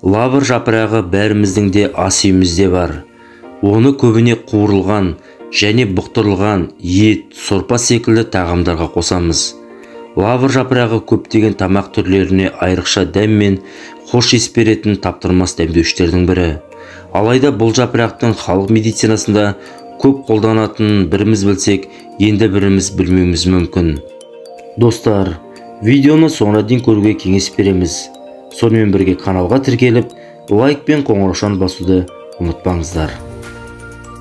Лавр жапырағы бәріміздің де ас үйімізде бар. Оны көбіне қуырылған және бұқтырылған ет, сорпа секілді тағамдарға қосамыз. Лавр жапырағы көптеген тамақ түрлеріне айрықша дәм мен хош иіс беретін таптырмас дәмдеуіштердің бірі. Алайда бұл жапырақтың халық медицинасында көп қолданатынын біріміз білсек, енді біріміз білмеуіміз мүмкін. Достар, видеоны соңына дейін көруге кеңес береміз. Сонымен бірге каналға тіркеліп, лайк пен қоңыраушаны басуды ұмытпаңыздар.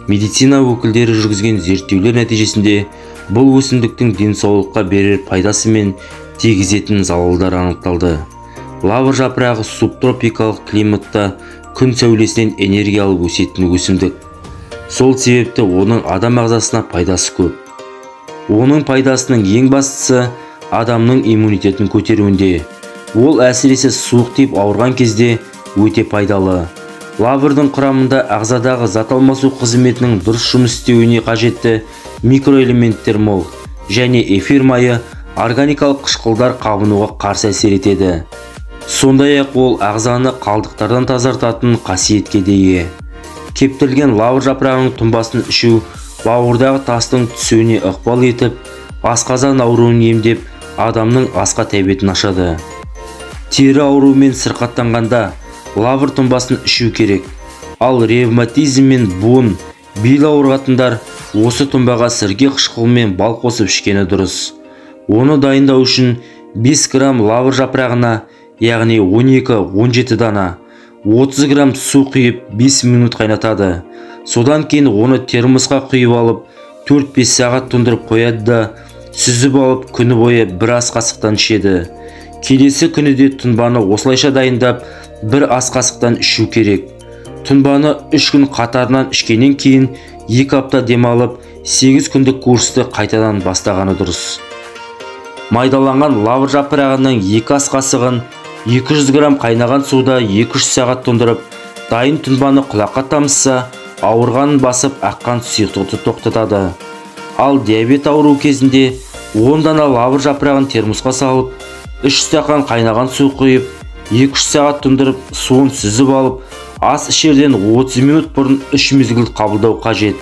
Медицина өкілдері жүргізген зерттеулер нәтижесінде бұл өсімдіктің денсаулыққа берер пайдасы мен тигізетін залалдар анықталды. Лавр жапырағы субтропикалық климатта күн сәулесінен энергия алып өсетін өсімдік. Сол себепті оның адам ағзасына пайдасы көп. Оның пайдасының ең бастысы адамның иммунитетін көтеруінде. Ол әсіресе суық тиіп ауырған кезде өте пайдалы. Лаврдың құрамында ағзадағы зат алмасу қызметінің дұрыс жұмыс істеуіне қажетті микроэлементтер мол және эфир майы органикалық қышқылдар қабынуға қарсы әсер етеді. Сондай-ақ ол ағзаны қалдықтардан тазартатын қасиетке де ие. Кептірілген лавр жапырағының тұнбасын ішу бауырдағы тастың түсуіне ықпал етіп, асқазан ауруын емдеп, адамның асқа тәбетін ашады. Тері ауруымен сырқаттанғанда лавр тұнбасын ішу керек. Ал ревматизм мен буын, бел ауырғандар осы тұнбаға сірке қышқылы мен бал қосып ішкені дұрыс. Оны дайындау үшін 5 грамм лавр жапырағына, яғни 12-17 дана, 30 грамм су құйып 5 минут қайнатады. Содан кейін оны термосқа құйып алып 4-5 сағат тұндырып қояды да, сүзіп алып күні бойы бір ас қасықтан ішеді. Келесі күні де тұнбаны осылайша дайындап, бір ас қасықтан ішу керек. Тұнбаны 3 күн қатарынан ішкеннен кейін 2 апта демалып, 8 күндік курсты қайтадан бастағаны дұрыс. Майдаланған лавр жапырағының 2 ас қасығын 200 грамм қайнаған суда 2-3 сағат тұндырып, дайын тұнбаны құлаққа тамызса, ауырғанын басып аққан сұйықтықты тоқтатады. Ал диабет ауруы кезінде 10 дана лавр жапырағын термосқа салып, 3 стақан қайнаған су құйып, 2-3 сағат тұндырып, суын сүзіп алып, ас ішерден 30 минут бұрын 3 мезгіл қабылдау қажет.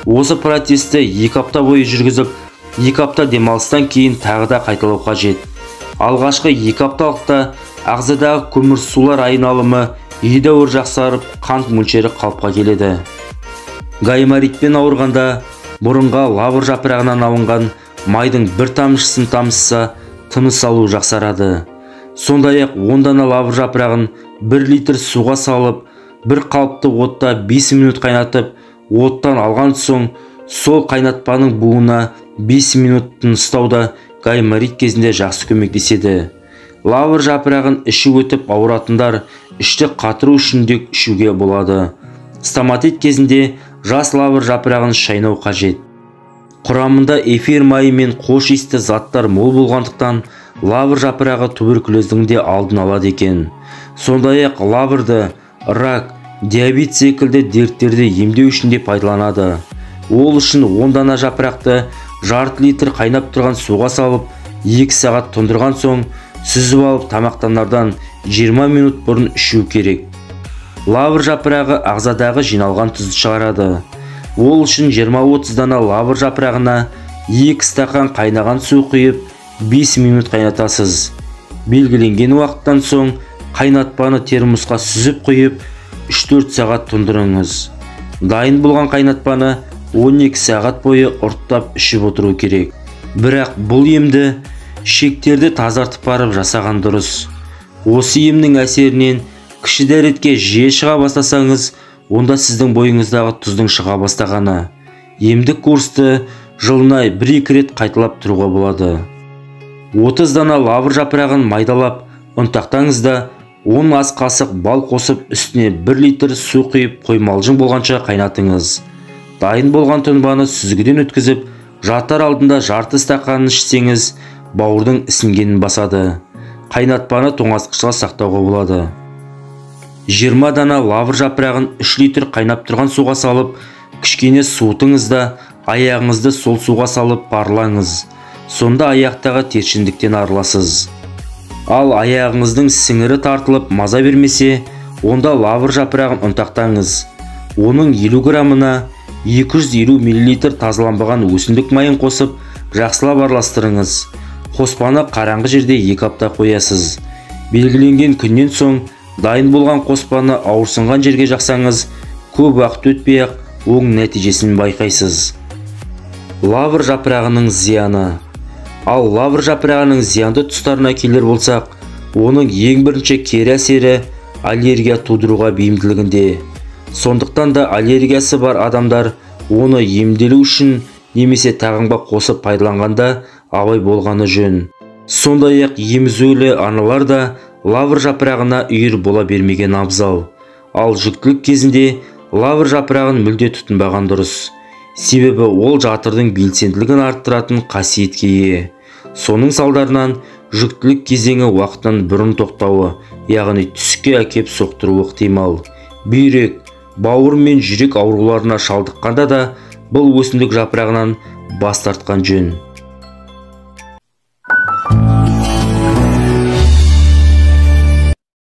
Осы процесті 2 апта бойы жүргізіп, 2 апта демалыстан кейін тағы да қайталау қажет. Алғашқы 2 апталықта ағзадағы көмірсулар айналымы едәуір жақсарып, қант мөлшері қалыпқа келеді. Гайморитпен ауырғанда бұрынға лавр жапырағынан алынған майдың бір тамшысын тамызса, тыныс алу жақсарады. Сондай-ақ 10 дана лавр жапырағын 1 литр суға салып, бір қалыпты отта 5 минут қайнатып, оттан алған соң, сол қайнатпаның буына 5 минут тыныстауда гайморит кезінде жақсы көмектеседі. Лавр жапырағын іші өтіп ауыратындар ішті қатыру үшін де ішуге болады. Стоматит кезінде жас лавр жапырағын шайнау қажет. Құрамында эфир майы мен хош иісті заттар мол болғандықтан, лавр жапырағы туберкулездің де алдын алады екен. Сондай-ақ лаврды рак, диабет секілді дерттерді емдеу үшін де пайдаланады. Ол үшін 10 дана жапырақты жарты литр қайнап тұрған суға салып, 2 сағат тұндырған соң, сүзіп алып тамақтанардан 20 минут бұрын ішу керек. Лавр жапырағы ағзадағы жиналған тұзды шығарады. Ол үшін 20-30 дана лавр жапырағына 2 стақан қайнаған су құйып, 5 минут қайнатасыз. Белгіленген уақыттан соң қайнатпаны термосқа сүзіп құйып, 3-4 сағат тұндырыңыз. Дайын болған қайнатпаны 12 сағат бойы ұрттап ішіп отыру керек. Бірақ бұл емді шектерді тазартып барып жасаған дұрыс. Осы емнің әсерінен кіші дәретке жиі шыға бастасаңыз, онда сіздің бойыңыздағы тұздың шыға бастағаны. Емдік курсты жылына 1-2 рет қайталап тұруға болады. 30 дана лавр жапырағын майдалап, ұнтақтаңыз да 10 ас қасық бал қосып, үстіне 1 литр су құйып, қоймалжың болғанша қайнатыңыз. Дайын болған тұнбаны сүзгіден өткізіп, жатар алдында жарты стақанын ішсеңіз, бауырдың ісінгенін басады. Қайнатпаны тоңазытқышқа сақтауға болады. 20 дана лавр жапырағын 3 литр қайнап тұрған суға салып, кішкене суытыңыз да, аяғыңызды сол суға салып парлаңыз. Сонда аяқтағы тершіндіктен арыласыз. Ал аяғыңыздың сіңірі тартылып маза бермесе, онда лавр жапырағын ұнтақтаңыз. Оның 50 граммына 250 мл тазаланбаған өсімдік майын қосып, жақсылап араластырыңыз. Қоспаны қараңғы жерде 2 апта қоясыз. Белгіленген күннен соң дайын болған қоспаны ауырсынған жерге жақсаңыз, көп уақыт өтпей-ақ оң нәтижесін байқайсыз. Лавр жапырағының зияны. Ал лавр жапырағының зиянды тұстарына келер болсақ, оның ең бірінші кері әсері аллергия тудыруға бейімділігінде. Сондықтан да аллергиясы бар адамдар оны емделу үшін немесе тағамға қосып пайдаланғанда абай болғаны жөн. Сондай-ақ емізулі аналар да лавр жапырағына үйір бола бермеген абзал. Ал жүктілік кезінде лавр жапырағын мүлде тұтынбаған дұрыс. Себебі ол жатырдың белсенділігін арттыратын қасиетке ие. Соның салдарынан жүктілік кезеңі уақыттан бұрын тоқтауы, яғни түске әкеп соқтыруы ықтимал. Бүйрек, бауыр мен жүрек ауруларына шалдыққанда да бұл өсімдік жапырағынан бас тартқан жөн.